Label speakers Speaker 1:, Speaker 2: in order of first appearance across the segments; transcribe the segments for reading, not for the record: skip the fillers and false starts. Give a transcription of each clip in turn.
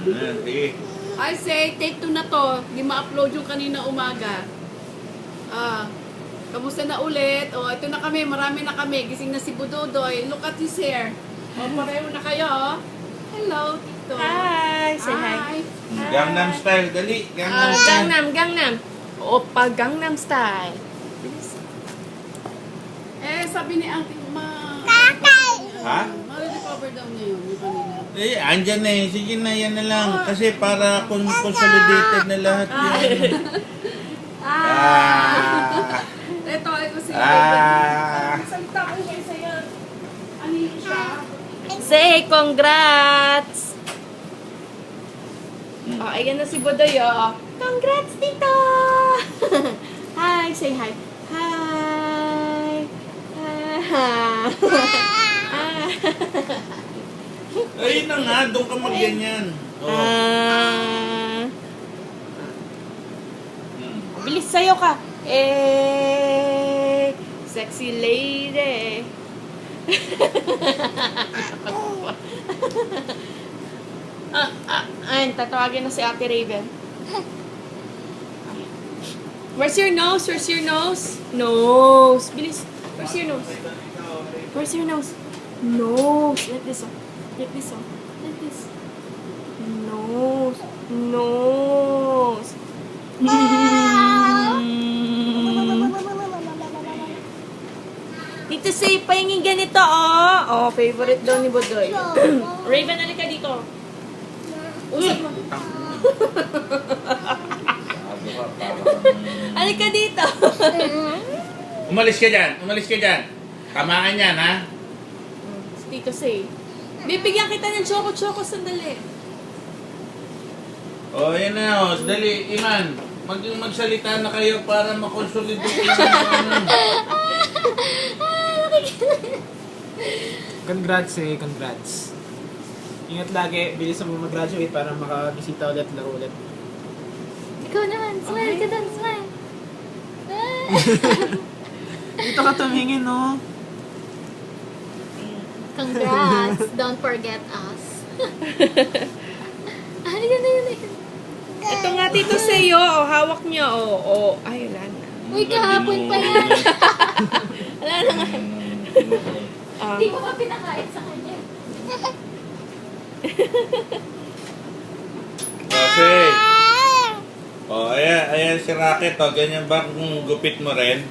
Speaker 1: Sige.
Speaker 2: I say, take 2 na to. Hindi ma-upload yung kanina umaga. Kamusta na ulit? Ito na kami. Marami na kami. Gising na si Budodoy. Look at his hair. Pareho na kayo. Hello, Tito.
Speaker 3: Hi! Say hi.
Speaker 1: Gangnam Style. Dali. Gangnam Style.
Speaker 3: Gangnam. Opa, Gangnam Style.
Speaker 2: Sabi ni Auntie
Speaker 1: Ha?
Speaker 2: ma-recover daw niya yun. Yung kanina.
Speaker 1: Andyan na eh. Sige na, yan na lang. Kasi para consolidated na lahat yun.
Speaker 2: Ito ay ko siya. Salita ko kayo sa'yo. Ano yun siya?
Speaker 3: Say congrats! Ayan na si Budoy, Congrats, Tito! Hi! Say hi. Hi! Hi!
Speaker 1: Ayun na nga, doon ka magganyan.
Speaker 3: Bilis sa'yo ka. Sexy lady. Ayun, tatawagin na si Ate Raven. Where's your nose? Where's your nose? Nose. Bilis. Where's your nose? Where's your nose? Nose. Like this, Like this, Like this. Nose. Nose. Dito say, pahingin ganito, favorite daw ni Budoy. Raven, alika dito. Usap mo. Alika dito.
Speaker 1: Umalis ka dyan. Umalis ka dyan. Tamaan yan, ha?
Speaker 3: Tito say. Bibigyan kita ng choco-choco sandali.
Speaker 1: Yan na, dali, Iman. Magsalita na kayo para makonsolidate yung
Speaker 4: Congrats congrats. Ingat lagi, bilis mo mag-graduate para makabisita ulit, laro ulit.
Speaker 5: Ikaw naman, smile ka doon, smile.
Speaker 4: Dito ka tumingin, no?
Speaker 5: Congrats, don't forget us. Yun na.
Speaker 3: Ito nga, Tito sa'yo. Hawak niya, Ay, wala na.
Speaker 5: Uy, kahapon pa yan.
Speaker 3: Wala na nga.
Speaker 5: Hindi ko pa pinakain sa kanya.
Speaker 1: Okay. Ayan si Rocket, ganyan ba kung gupit mo rin?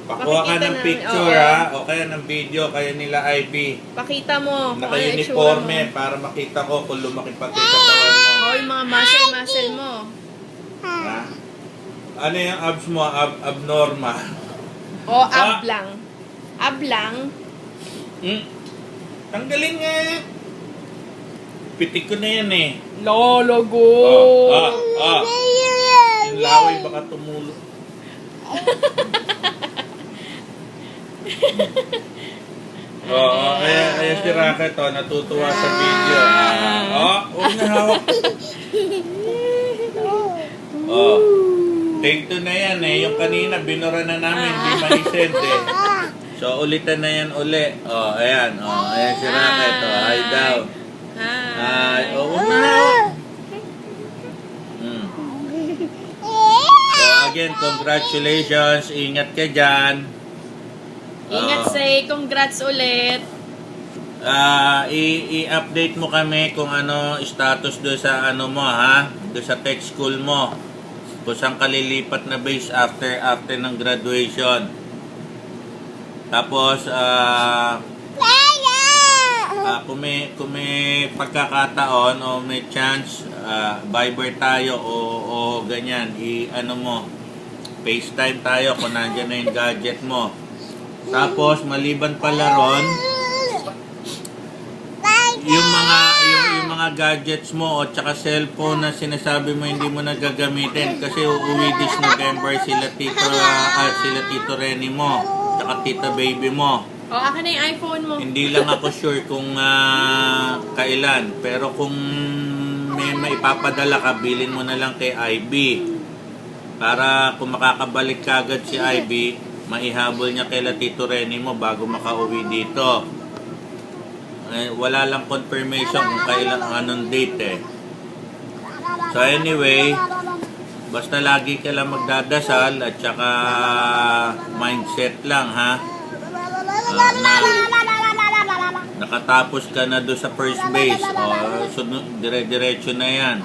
Speaker 1: Pakuha ka ng picture, ha? O kaya ng video, kaya nila IB.
Speaker 3: Pakita mo.
Speaker 1: Naka-uniforme para makita ko kung lumaki pati sa katawan mo.
Speaker 3: Yung mga muscle mo.
Speaker 1: Ha? Ano yung abs mo? Abnormal.
Speaker 3: Ab lang. Ab lang.
Speaker 1: Tanggalin nga. Pitik ko na yan eh.
Speaker 3: Lologo.
Speaker 1: Yung laway baka tumulo. Ayan si Rocket, natutuwa sa video. Huwag na hawak. Take 2 na yan eh. Yung kanina, binura na namin, di ma-send eh. So, ulitan na yan uli. Ayan. Ayan si Rocket. Hi daw. Hi. Huwag na hawak. So, again, congratulations. Ingat ka dyan.
Speaker 3: Ingat say, congrats ulit.
Speaker 1: I-update mo kami kung ano status doon sa ano mo, ha? Doon sa tech school mo. Kung saan ka lilipat na base after ng graduation. Tapos kung may pagkakataon o may chance, Viber tayo o ganyan, ano mo, FaceTime tayo kung nandiyan na yung gadget mo. Tapos maliban pala ron, yung mga gadgets mo o tsaka cellphone na sinasabi mo hindi mo nagagamitin kasi uuwi this November sila Tito Renny mo tsaka Tita Baby mo.
Speaker 3: Akin na yung iPhone mo.
Speaker 1: Hindi lang ako sure kung kailan, pero kung may maipapadala ka, bilin mo na lang kay IB para kung makakabalik kagad si IB, maihabol niya kay Tito Renny mo bago makauwi dito. Wala lang confirmation kung kailan, anong date eh. So anyway, basta lagi ka lang magdadasal at saka mindset lang ha. Nakatapos ka na doon sa first base. Dire-diretso na yan.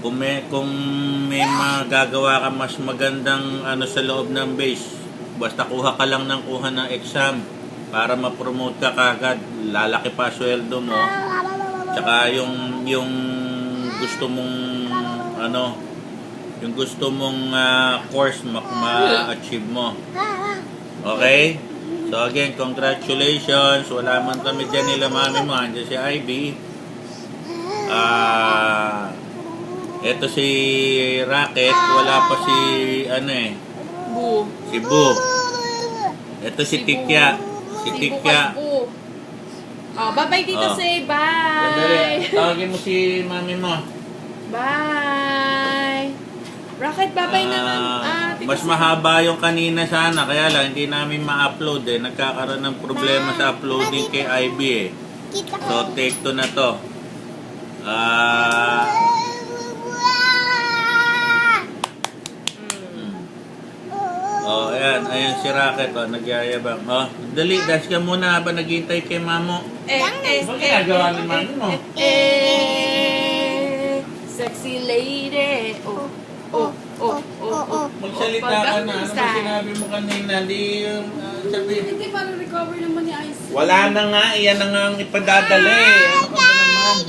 Speaker 1: Kung may magagawa ka mas magandang sa loob ng base, basta kuha ka lang ng kuha ng exam para ma-promote ka kagad, lalaki pa sweldo mo. Tsaka yung gusto mong yung gusto mong course ma-achieve mo. Okay? So again, congratulations. Wala man kami dyan nila mami mo. Andiyan si Ivy. Ito si Rocket. Wala pa si
Speaker 3: Bu.
Speaker 1: si Bu. Ito si Tikya. Si Tikya.
Speaker 3: Bu. Bye-bye dito,
Speaker 1: Oh.
Speaker 3: say
Speaker 1: Sandali.
Speaker 3: bye.
Speaker 1: Tawagin mo si mami mo.
Speaker 3: Bye. Rocket, bye-bye naman. Tita
Speaker 1: Mas
Speaker 3: Say.
Speaker 1: mahaba yung kanina sana, kaya lang hindi namin ma-upload Nagkakaroon ng problema sa uploading kay Ivy So take 2 na to. Ayan si Rocket, nagyayabang. Dali, dash ka muna habang naghihintay kay mamo. Ano ginagawa ni mami mo?
Speaker 3: Sexy lady.
Speaker 1: Magsalita ka na. Ano ba sinabi mo kanina? Di yung sabihin.
Speaker 2: Hindi, para recover naman ni Ice.
Speaker 1: Wala na nga, iyan na nga ang ipadadala Ano ka ba naman?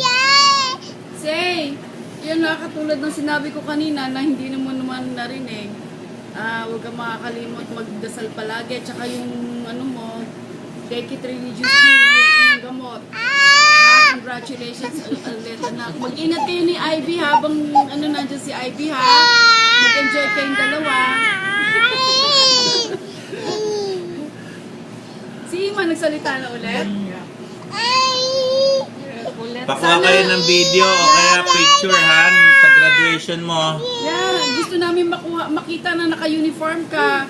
Speaker 2: Say, yan nga katulad ng sinabi ko kanina na hindi naman narinig. Huwag kang makakalimot magdasal palagi. Tsaka yung take it religiously, yung gamot. Congratulations ulit, anak. Mag-ingat kayo ni Ivy habang nandyan si Ivy ha. Mag-enjoy kayong dalawa. Si Ima nagsalita na ulit.
Speaker 1: Pakuha kayo ng video o kaya picture sa graduation mo.
Speaker 2: Yeah, gusto namin makita na naka-uniform ka.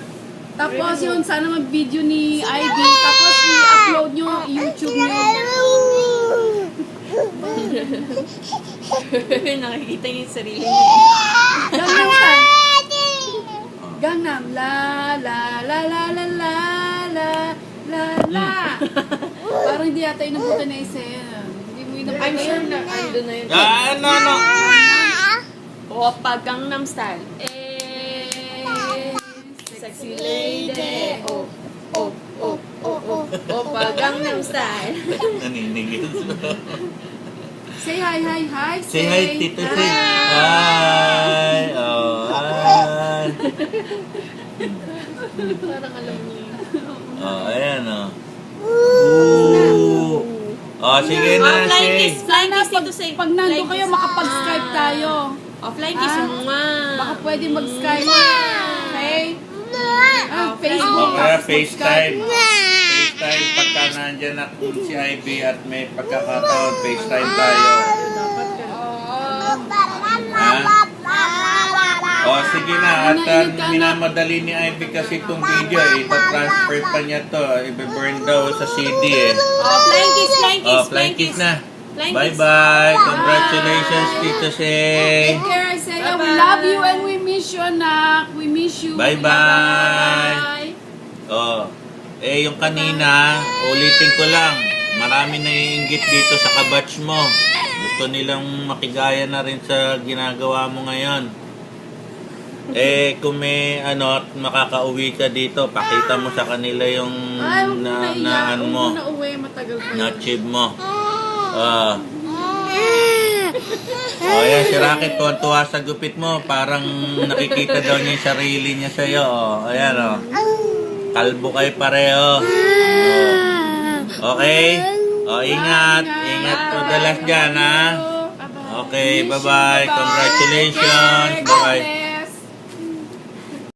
Speaker 2: Tapos yun, sana mag-video ni Ivy. Tapos i-upload nyo, YouTube nyo.
Speaker 3: Nakikita niya yung sarili niya.
Speaker 2: Gangnam Style. Gangnam. La la la la la la la la la. Parang hindi yata inabutan na isa yan. Hindi mo inabutan.
Speaker 3: I'm sure na ando na yun.
Speaker 1: Ano?
Speaker 3: Opa, Gangnam Style. Sexy lady. Opa, Gangnam Style.
Speaker 1: Naninigil.
Speaker 2: Say hi, hi, hi.
Speaker 1: Say hi, Tito Say. Hi. Hi.
Speaker 3: Parang alam niya.
Speaker 1: Ayan Ooh. Sige na,
Speaker 3: Flying
Speaker 1: Say.
Speaker 3: kiss. Flying kiss dito, say.
Speaker 2: Pag nandun kayo, makapag-Skype tayo.
Speaker 3: Flying kiss.
Speaker 2: Baka pwede mag-Skype. Okay? Facebook.
Speaker 1: O kaya FaceTime. FaceTime pagka nandyan na si Ivy at may pagkakataon, FaceTime tayo. Sige na. At minamadali ni Ivy kasi itong video. Ipa-transfer pa niya to. Ibe-burn daw sa CD
Speaker 3: Flying kiss, flying kiss,
Speaker 1: flying kiss na.
Speaker 3: Flying kiss.
Speaker 1: Bye-bye. Congratulations, Tito Say.
Speaker 2: Take care, Isaiah. We love you and we miss you, anak. We miss you.
Speaker 1: Bye-bye. Yung kanina, ulitin ko lang. Marami naiinggit dito sa kabatch mo. Gusto nilang makigaya na rin sa ginagawa mo ngayon. Kung may makakauwi ka dito, pakita mo sa kanila yung
Speaker 2: Ay, huwag mo na iyak. Huwag
Speaker 1: mo,
Speaker 2: mo na uwi. Matagal pa yun.
Speaker 1: na-achieve mo. Ayan, si Rocket, tuwa sa gupit mo. Parang nakikita daw niya yung sarili niya sa'yo. Ayan, kalbo kayo pareho. Okay? Ingat. Ingat po dalas dyan, ha? Okay, bye-bye. Congratulations. Bye-bye.